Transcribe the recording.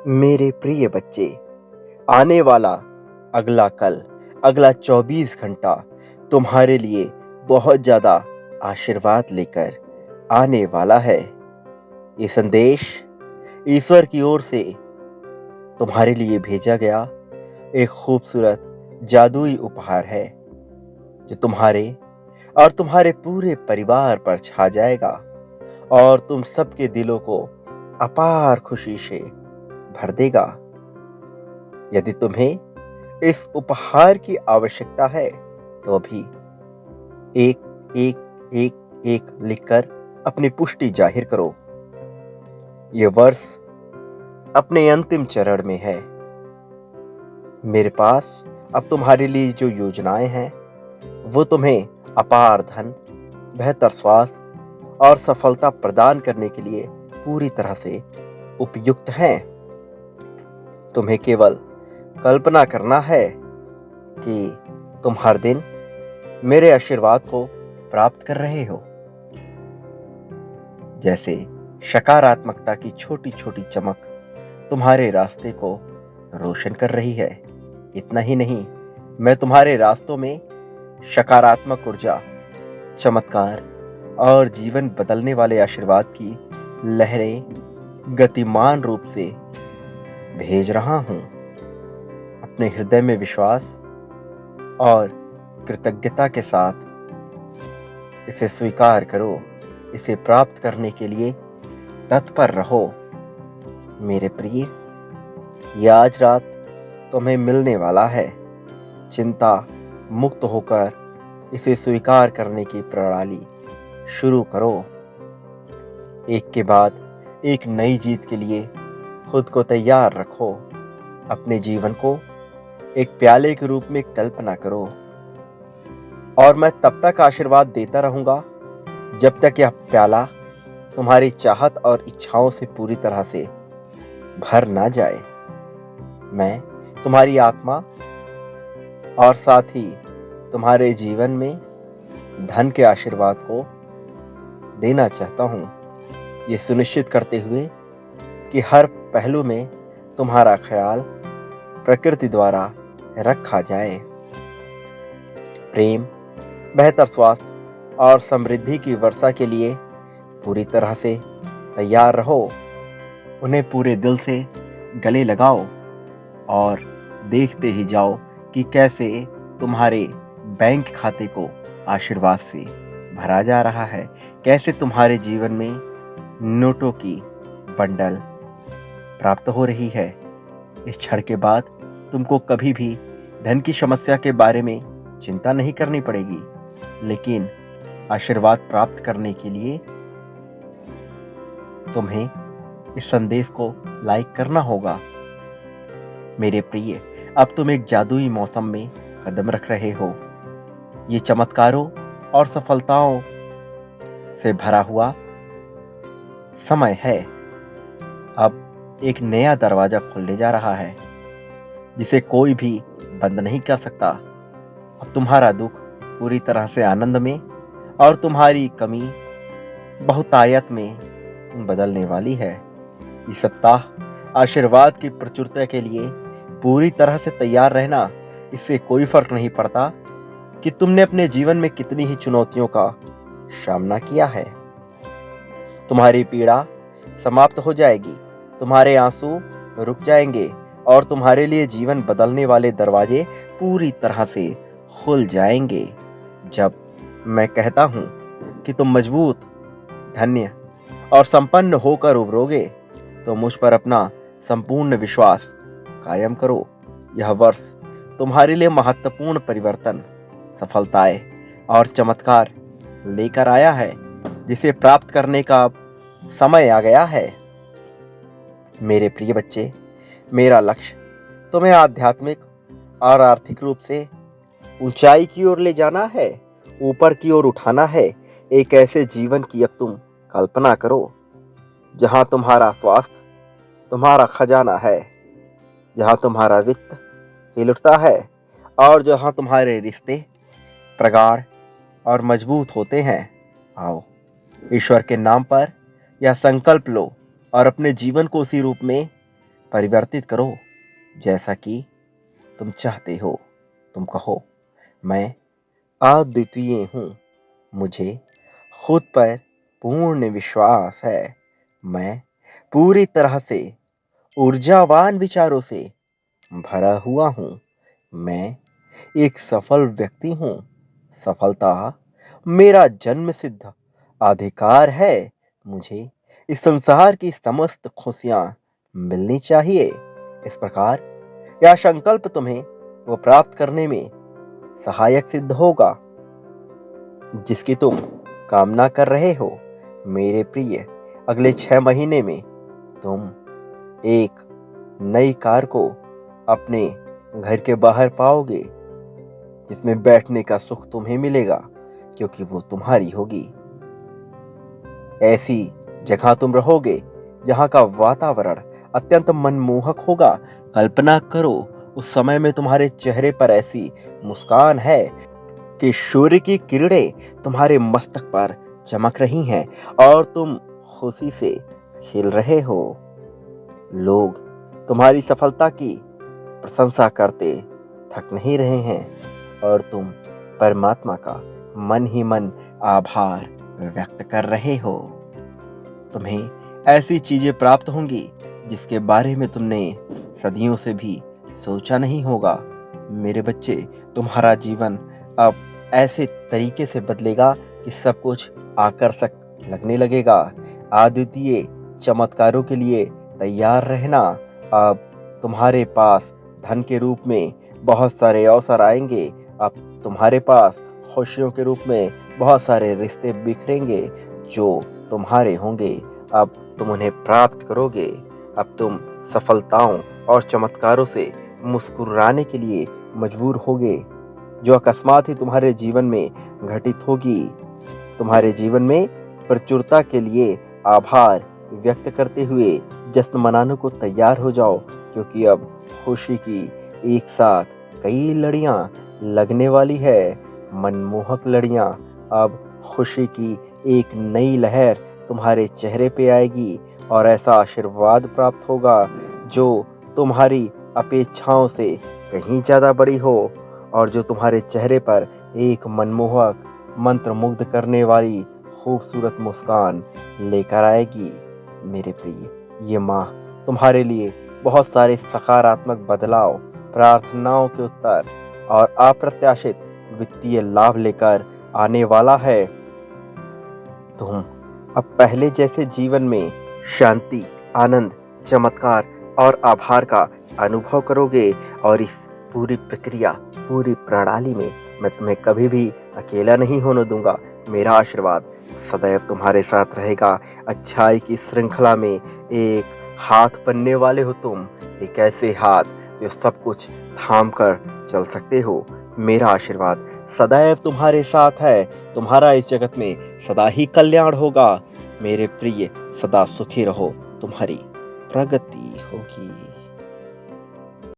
मेरे प्रिय बच्चे, आने वाला अगला कल, अगला 24 घंटा तुम्हारे लिए बहुत ज़्यादा आशीर्वाद लेकर आने वाला है। ये संदेश ईश्वर की ओर से तुम्हारे लिए भेजा गया एक खूबसूरत जादुई उपहार है, जो तुम्हारे और तुम्हारे पूरे परिवार पर छा जाएगा और तुम सबके दिलों को अपार खुशी से भर देगा। यदि तुम्हें इस उपहार की आवश्यकता है तो अभी एक एक एक एक लिखकर अपनी पुष्टि जाहिर करो। ये वर्ष अपने अंतिम चरण में है। मेरे पास अब तुम्हारे लिए जो योजनाएं हैं वो तुम्हें अपार धन, बेहतर स्वास्थ्य और सफलता प्रदान करने के लिए पूरी तरह से उपयुक्त हैं। तुम्हें केवल कल्पना करना है कि तुम हर दिन मेरे आशीर्वाद को प्राप्त कर रहे हो। जैसे सकारात्मकता की छोटी छोटी चमक तुम्हारे रास्ते को रोशन कर रही है। इतना ही नहीं, मैं तुम्हारे रास्तों में सकारात्मक ऊर्जा, चमत्कार और जीवन बदलने वाले आशीर्वाद की लहरें गतिमान रूप से भेज रहा हूं। अपने हृदय में विश्वास और कृतज्ञता के साथ इसे स्वीकार करो। इसे प्राप्त करने के लिए तत्पर रहो। मेरे प्रिय, यह आज रात तुम्हें मिलने वाला है। चिंता मुक्त होकर इसे स्वीकार करने की प्रणाली शुरू करो। एक के बाद एक नई जीत के लिए खुद को तैयार रखो। अपने जीवन को एक प्याले के रूप में कल्पना करो और मैं तब तक आशीर्वाद देता रहूंगा जब तक यह प्याला तुम्हारी चाहत और इच्छाओं से पूरी तरह से भर ना जाए। मैं तुम्हारी आत्मा और साथ ही तुम्हारे जीवन में धन के आशीर्वाद को देना चाहता हूं, ये सुनिश्चित करते हुए कि हर पहलू में तुम्हारा ख्याल प्रकृति द्वारा रखा जाए। प्रेम, बेहतर स्वास्थ्य और समृद्धि की वर्षा के लिए पूरी तरह से तैयार रहो। उन्हें पूरे दिल से गले लगाओ और देखते ही जाओ कि कैसे तुम्हारे बैंक खाते को आशीर्वाद से भरा जा रहा है, कैसे तुम्हारे जीवन में नोटों की बंडल प्राप्त हो रही है। इस क्षण के बाद तुमको कभी भी धन की समस्या के बारे में चिंता नहीं करनी पड़ेगी, लेकिन आशीर्वाद प्राप्त करने के लिए तुम्हें इस संदेश को लाइक करना होगा। मेरे प्रिय, अब तुम एक जादुई मौसम में कदम रख रहे हो। ये चमत्कारों और सफलताओं से भरा हुआ समय है। अब एक नया दरवाजा खुलने जा रहा है जिसे कोई भी बंद नहीं कर सकता। अब तुम्हारा दुख पूरी तरह से आनंद में और तुम्हारी कमी बहुतायत में बदलने वाली है। इस सप्ताह आशीर्वाद की प्रचुरता के लिए पूरी तरह से तैयार रहना। इससे कोई फर्क नहीं पड़ता कि तुमने अपने जीवन में कितनी ही चुनौतियों का सामना किया है। तुम्हारी पीड़ा समाप्त हो जाएगी, तुम्हारे आंसू रुक जाएंगे और तुम्हारे लिए जीवन बदलने वाले दरवाजे पूरी तरह से खुल जाएंगे। जब मैं कहता हूं कि तुम मजबूत, धन्य और संपन्न होकर उभरोगे, तो मुझ पर अपना संपूर्ण विश्वास कायम करो। यह वर्ष तुम्हारे लिए महत्वपूर्ण परिवर्तन, सफलताएं और चमत्कार लेकर आया है, जिसे प्राप्त करने का अब समय आ गया है। मेरे प्रिय बच्चे, मेरा लक्ष्य तुम्हें आध्यात्मिक और आर्थिक रूप से ऊंचाई की ओर ले जाना है, ऊपर की ओर उठाना है। एक ऐसे जीवन की अब तुम कल्पना करो जहां तुम्हारा स्वास्थ्य तुम्हारा खजाना है, जहां तुम्हारा वित्त खिल उठता है और जहां तुम्हारे रिश्ते प्रगाढ़ और मजबूत होते हैं। आओ, ईश्वर के नाम पर यह संकल्प लो और अपने जीवन को उसी रूप में परिवर्तित करो जैसा कि तुम चाहते हो। तुम कहो, मैं अद्वितीय हूँ, मुझे खुद पर पूर्ण विश्वास है, मैं पूरी तरह से ऊर्जावान विचारों से भरा हुआ हूँ, मैं एक सफल व्यक्ति हूँ, सफलता मेरा जन्मसिद्ध अधिकार है, मुझे इस संसार की समस्त खुशियाँ मिलनी चाहिए। इस प्रकार यह संकल्प तुम्हें वो प्राप्त करने में सहायक सिद्ध होगा जिसकी तुम कामना कर रहे हो। मेरे प्रिय, अगले 6 महीने में तुम एक नई कार को अपने घर के बाहर पाओगे जिसमें बैठने का सुख तुम्हें मिलेगा क्योंकि वो तुम्हारी होगी। ऐसी जगह तुम रहोगे जहां का वातावरण अत्यंत मनमोहक होगा। कल्पना करो, उस समय में तुम्हारे चेहरे पर ऐसी मुस्कान है कि सूर्य की किरणें तुम्हारे मस्तक पर चमक रही हैं और तुम खुशी से खिल रहे हो। लोग तुम्हारी सफलता की प्रशंसा करते थक नहीं रहे हैं और तुम परमात्मा का मन ही मन आभार व्यक्त कर रहे हो। तुम्हें ऐसी चीजें प्राप्त होंगी जिसके बारे में तुमने सदियों से भी सोचा नहीं होगा। मेरे बच्चे, तुम्हारा जीवन अब ऐसे तरीके से बदलेगा कि सब कुछ आकर्षक लगने लगेगा। अद्वितीय चमत्कारों के लिए तैयार रहना। अब तुम्हारे पास धन के रूप में बहुत सारे अवसर आएंगे। अब तुम्हारे पास खुशियों के रूप में बहुत सारे रिश्ते बिखरेंगे जो तुम्हारे होंगे। अब तुम उन्हें प्राप्त करोगे। अब तुम सफलताओं और चमत्कारों से मुस्कुराने के लिए मजबूर होगे जो अकस्मात ही तुम्हारे जीवन में घटित होगी। तुम्हारे जीवन में प्रचुरता के लिए आभार व्यक्त करते हुए जश्न मनाने को तैयार हो जाओ क्योंकि अब खुशी की एक साथ कई लड़ियां लगने वाली है। मनमोहक लड़ियां। अब खुशी की एक नई लहर तुम्हारे चेहरे पे आएगी और ऐसा आशीर्वाद प्राप्त होगा जो तुम्हारी अपेक्षाओं से कहीं ज़्यादा बड़ी हो और जो तुम्हारे चेहरे पर एक मनमोहक मंत्रमुग्ध करने वाली खूबसूरत मुस्कान लेकर आएगी। मेरे प्रिय, ये माह तुम्हारे लिए बहुत सारे सकारात्मक बदलाव, प्रार्थनाओं के उत्तर और अप्रत्याशित वित्तीय लाभ लेकर आने वाला है। तुम अब पहले जैसे जीवन में शांति, आनंद, चमत्कार और आभार का अनुभव करोगे और इस पूरी प्रक्रिया, पूरी प्रणाली में मैं तुम्हें कभी भी अकेला नहीं होने दूंगा। मेरा आशीर्वाद सदैव तुम्हारे साथ रहेगा। अच्छाई की श्रृंखला में एक हाथ बनने वाले हो तुम, एक ऐसे हाथ जो सब कुछ थाम कर चल सकते हो। मेरा आशीर्वाद सदैव तुम्हारे साथ है। तुम्हारा इस जगत में सदा ही कल्याण होगा। मेरे प्रिय, सदा सुखी रहो, तुम्हारी प्रगति होगी।